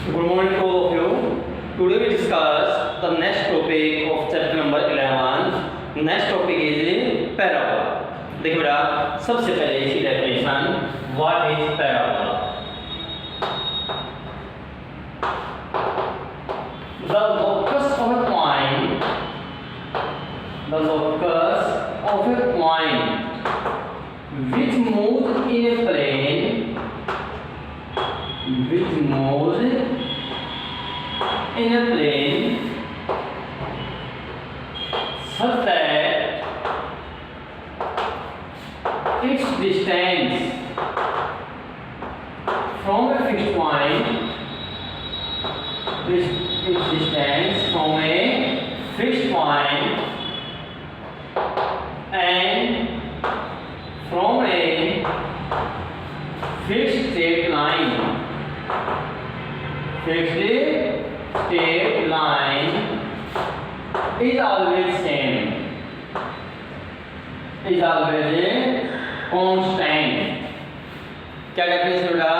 Good morning to all of you. Today we discuss the next topic of chapter number 11. Next topic is parabola. देखिए बेटा, सबसे पहले इसकी definition what is parabola. The locus of a point, the locus of a point which moves in a plane, which moves in a plane such that its distance from a fixed point, its distance from a fixed point and from a fixed straight line, fixed straight line is always same, is always a constant. क्या definition बेटा?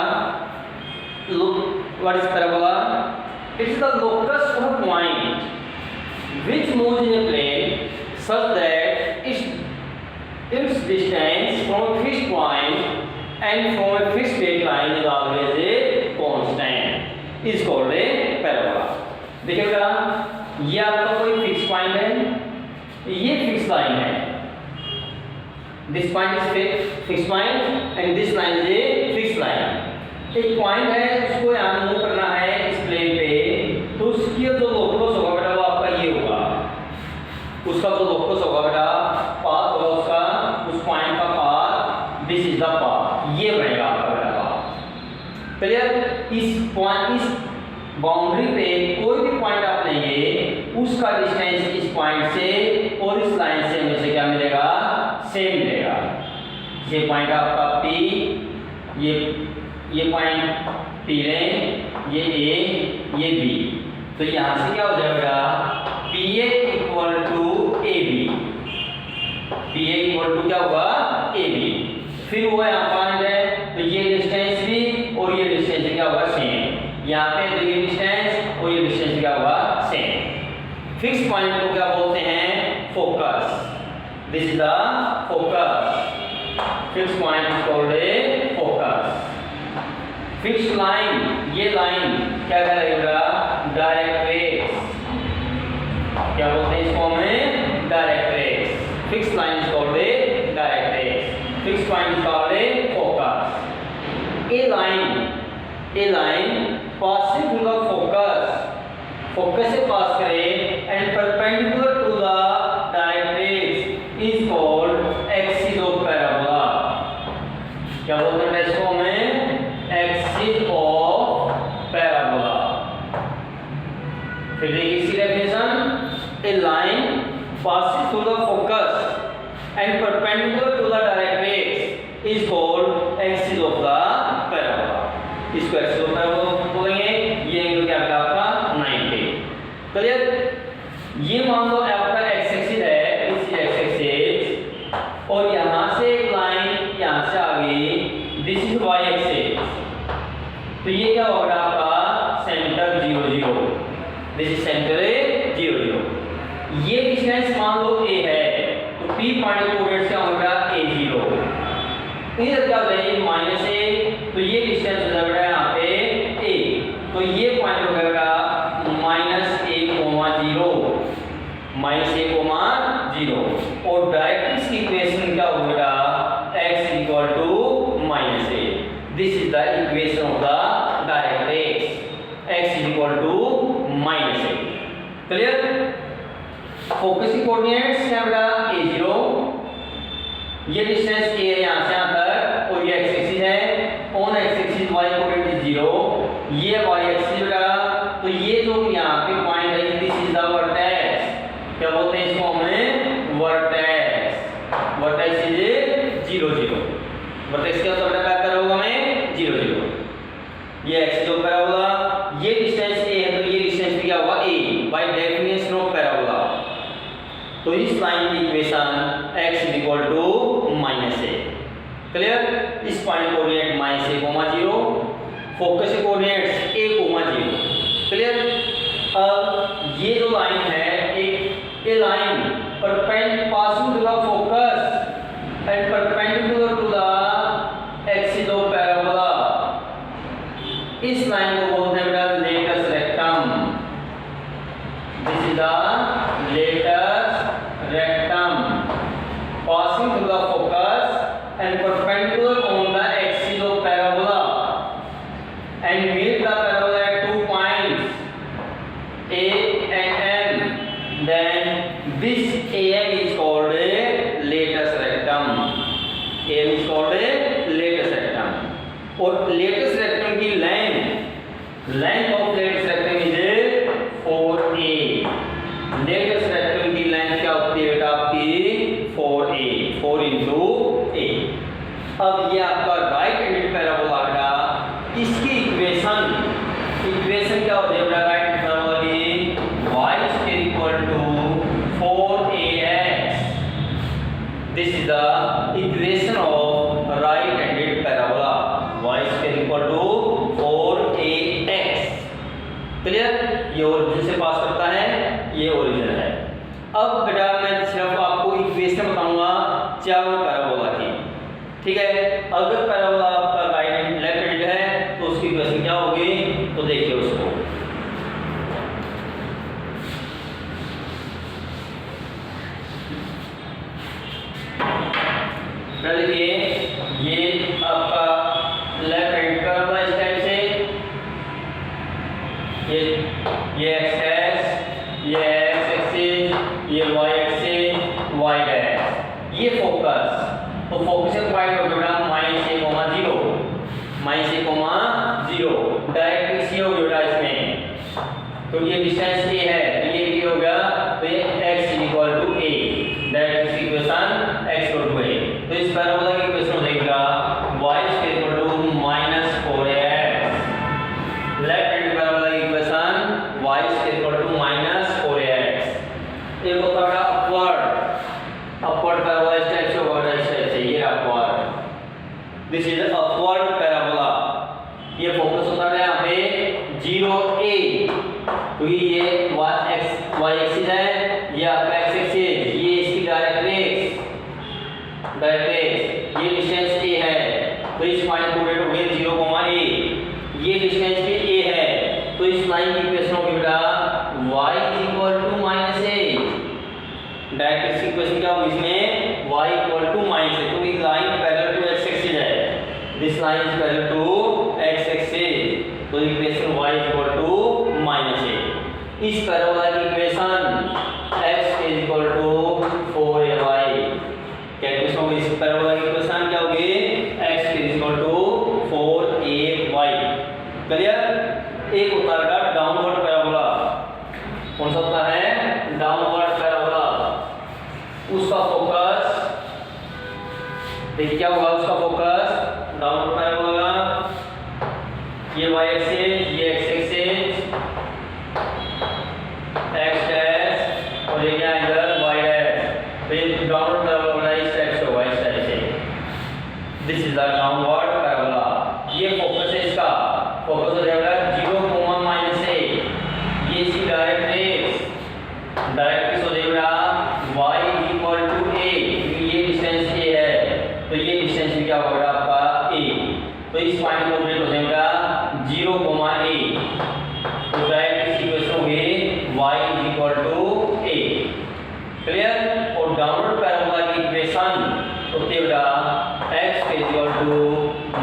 Look, what is parabola? It is the locus of a point which moves in a plane such that its distance from a fixed point and from a fixed straight line is always a constant. is called a parabola. देखिए बेटा, ये आपका कोई fix point है, ये fix line है. This point is fix point and this line is a fix line. एक point है, उसको यहाँ मूव करना है इस प्लेन पे, तो उसकी जो लोकस होगा बेटा वो आपका ये होगा. उसका जो लोकस होगा बेटा, पाथ होगा उसका, उस पॉइंट का path, this is the path, ये बनेगा आपका बेटा पाथ. क्लियर? इस पॉइंट, इस बाउंड्री पे कोई भी पॉइंट आप लेंगे, उसका डिस्टेंस इस पॉइंट से और इस लाइन से हमें से क्या मिलेगा? सेम मिलेगा. ये पॉइंट आपका P, ये पॉइंट P लें, ये A, ये B. तो यहाँ से क्या हो जाएगा? PA equal to AB. PA equal to क्या होगा? AB. फिर वो यहाँ पॉइंट है, तो ये डिस्टेंस भी और ये डिस्टेंस क्या होगा? सेम. यहाँ पे तो ये डिस्टेंस और ये डिस्टेंस क्या होगा? सेम. फिक्स पॉइंट को क्या बोलते हैं? Focus. This is the focus. Fix point is called a focus. Fix line, ये लाइन क्या कहलाएगा? Directrix. क्या बोलते हैं इसको हमें? Directrix. Fix line is called a directrix. Fix point is called a focus. A line passing through the focus से पास करे and perpendicular to the direct rays is called axis of parabola. क्या बोलते हैं इसको हमें? Axis of parabola. फिर देखिए इसकी definition, a line passing through the focus and perpendicular to the direct rays is called axis of the parabola. इसको axis of parabola बोलेंगे. ये एंगल क्या है आपका? 90. क्लियर? ये मान लो आपका एक्स एक्सिस है, इस एक्स एक्सिस, और यहाँ से एक लाइन यहाँ से आ गई, दिस इज वाई एक्सिस. तो ये क्या होगा आपका? सेंटर 0 0. This is centre 0 0. ये डिस्टेंस मान लो a है, तो p पॉइंट कोऑर्डिनेट क्या होगा? a0. इधर क्या हो जाएगी? -a. तो ये डिस्टेंस हो जाएगा यहाँ पे a. तो ये पॉइंट हो जाएगा -a,0 और डायरेक्ट इसकी इक्वेशन क्या होगा? x equal to -a. This is the equation of the directrix. x is equal to -a. Clear? Focus की कोऑर्डिनेट्स क्या बेटा? a0. ये डिस्टेंस a है यहाँ से यहाँ तक, और ये x एक्सिस है. On x axis y coordinate is 0, ये y एक्सिस बेटा. तो ये जो यहाँ पे पॉइंट है, दिस इज द वर्टेक्स. क्या बोलते हैं इसको हमें? वर्टेक्स. Vertex is 0 0. वर्टेक्स क्या होता है बेटा? क्या होगा हमें? 0 0. ये x जो पैराबोला, ये डिस्टेंस a है, तो ये डिस्टेंस क्या होगा? a. By definition of parabola. तो इस लाइन की equation x is equal to -a. Clear? इस point coordinate -a, 0, focus coordinates a, 0. इस लाइन को बोलते हैं बेटा latus rectum. This is the latus rectum passing through the focus and perpendicular on the axis of parabola and meet the parabola at 2 points A and M. Then this AM is called a latus rectum. AM is called a latus rectum. और latus rectum की length of latus rectum is 4A. latus rectum की length क्या होती है बेटा आपकी 4A, 4 into A। अब ये आपका राइट हैंडेड पैराबोला का इसकी इक्वेशन क्या होती है बेटा राइट हैंडेड पैराबोला की y is equal to 4ax। This is the equation of right handed parabola, y is equal to 4ax। Clear? ये ओरिजिन से पास करता है, ये ओरिजिन है। अब बेटा मैं सिर्फ आपको इक्वेशन बताऊंगा चारों पैराबोला की, ठीक है? अगर पैराबोला आपका राइट हैंड लेफ्ट हैंड है तो उसकी इक्वेशन क्या होगी, तो देखिए उसको। देखिए ये आपका लेफ्ट हैंड पैराबोला इस टाइप से, ये एक्स, ये एक्स एक्सिस, ये वाई एक्सिस, वाई डैश, ये फोकस। तो फोकस पॉइंट हो बेटा -a, 0 डायरेक्ट सी हो बेटा इसमें, तो ये डिस्टेंस a है तो ये भी होगा, तो ये x = a, direct equation x = a। तो इस पैराबोला की इक्वेशन हो जाएगा y = -4ax। Left hand parabola की इक्वेशन y = -4ax। एक होता है अपवर्ड पैराबोला इस टाइप से होगा, इस टाइप से, ये upward, this is upward parabola. ये फोकस होता है यहाँ पे 0a, तो ये y एक्सिस है, ये आपका x एक्सिस, ये इसकी डायरेक्ट एक्स, ये डिस्टेंस a है, तो इस पॉइंट को रेट हो गए 0,a, ये डिस्टेंस भी a है, तो इस लाइन की इक्वेशन होगी बेटा y = -a। डायरेक्ट इक्वेशन क्या होगी इसमें y = -a, तो ये line parallel to x axis है, this line is parallel to x axis, तो इक्वेशन y = -a। इस पैराबोला की इक्वेशन x = 4ay। क्या इक्वेशन होगी इस पैराबोला की इक्वेशन क्या होगी, x = 4ay। क्लियर? एक होता है डाउनवर्ड पैराबोला, कौन सा होता है डाउनवर्ड पैराबोला, उसका फोकस देखिए क्या होगा, उसका फोकस डाउनवर्ड पैराबोला, ये y एक्सिस, ये x एक्सिस, x डैश, और ये क्या इधर y डैश, तो ये डाउनवर्ड पैराबोला इस टाइप से होगा, इस टाइप से। This is the downward parabola. ये फोकस है, इसका फोकस हो जाएगा 0,-a, ये इसकी डायरेक्ट एक्स हो जाएगा y = a, ये डिस्टेंस a है, तो ये डिस्टेंस भी क्या होगा आपका a, तो इस पॉइंट को रेट हो जाएगा 0,a, तो डायरेक्ट इक्वेशन होगी y = a। क्लियर? और डाउनवर्ड पैराबोला की इक्वेशन होती है बेटा x =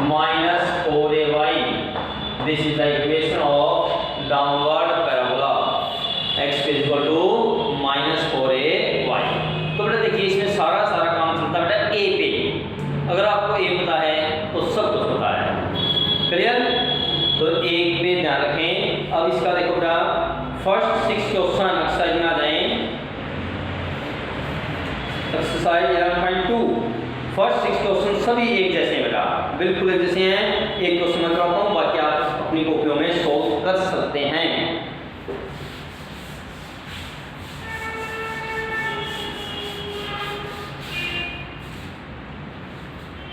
-4ay। This is the equation of downward parabola, x = -4ay। तो बेटा देखिए इसमें सारा काम चलता है बेटा a पे, अगर आपको a पता है तो सब कुछ पता है। क्लियर? तो एक पे ध्यान रखें। अब इसका देखो बेटा फर्स्ट 6 क्वेश्चन एक्सरसाइज में आ जाएं। एक्सरसाइज 11.2 फर्स्ट 6 क्वेश्चन सभी एक जैसे हैं बेटा, बिल्कुल एक जैसे हैं। एक क्वेश्चन मैं कराता हूँ, बाकी आप अपनी कॉपियों में सॉल्व कर सकते हैं।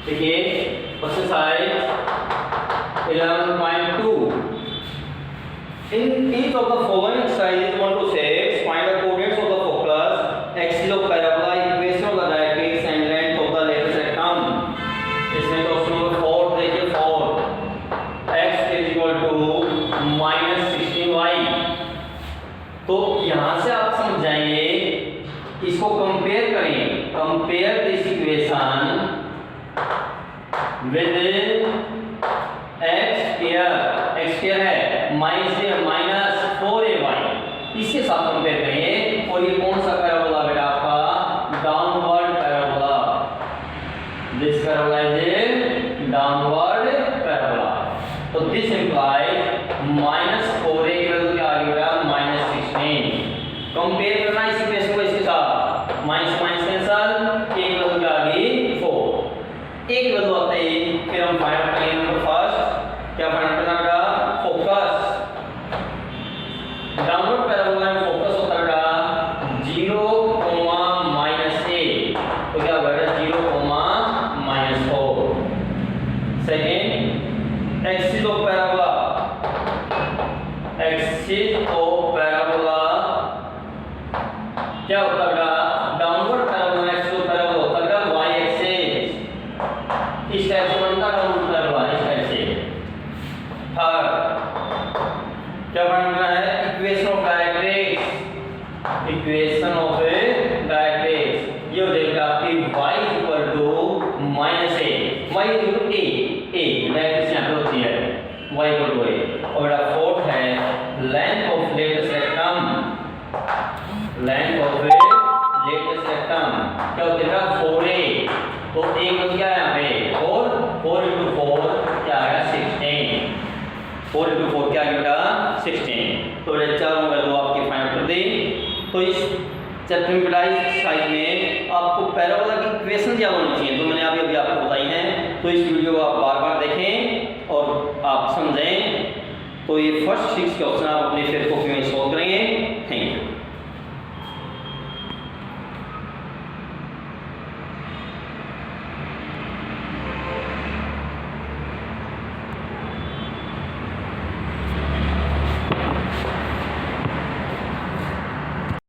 देखिए exercise 11.2 in each of the following exercises 1 to 6 find the coordinates of the focus, axis of parabola, equation of the directrix and length of the latus rectum। इसमें क्वेश्चन नंबर 4 देखिए 4 x = -4ay इसके साथ compare करें। और ये कौन सा parabola बेटा आपका downward parabola. This parabola is downward parabola. तो दिस इंप्लाइज -4a क्या आ गया -16। कंपेयर करना इस इक्वेशन को इसके साथ, माइनस माइनस कैंसिल, एक वैल्यू क्या आ गई 4। एक वैल्यू आते ही फिर हम फाइंड आउट करेंगे नंबर फर्स्ट। क्या फाइंड आउट करना बेटा फोकस। डाउनवर्ड पैराबोला में फोकस होता है बेटा 0, -a तो क्या होगा 0, -4। Second axis of parabola, axis of parabola क्या होता है बेटा downward parabola, axis of parabola होता है बेटा y एक्सिस। इस टाइप से बनता है डाउनवर्ड पैराबोला, इस टाइप से। थर्ड क्या बनना है equation of directrix, equation of directrix ये हो जाएगा आपकी y -a, y a directrix यहां पे होती है y a। और बेटा फोर्थ है length of latus rectum, length of latus rectum क्या होती है 4a। तो एक हो गया यहां पे 4 × 4 क्या आएगा 16, 4 × 4 क्या आ गया बेटा 16। तो बेटा चारों वैल्यू आपकी फाइंड कर दी। तो इस चैप्टर में बेटा इस एक्सरसाइज में आपको पैराबोला की इक्वेशन क्या होनी चाहिए तो मैंने अभी आपको बताई हैं। तो इस वीडियो को आप बार-बार देखें और आप समझें। तो ये फर्स्ट 6 क्वेश्चन आप अपने फिर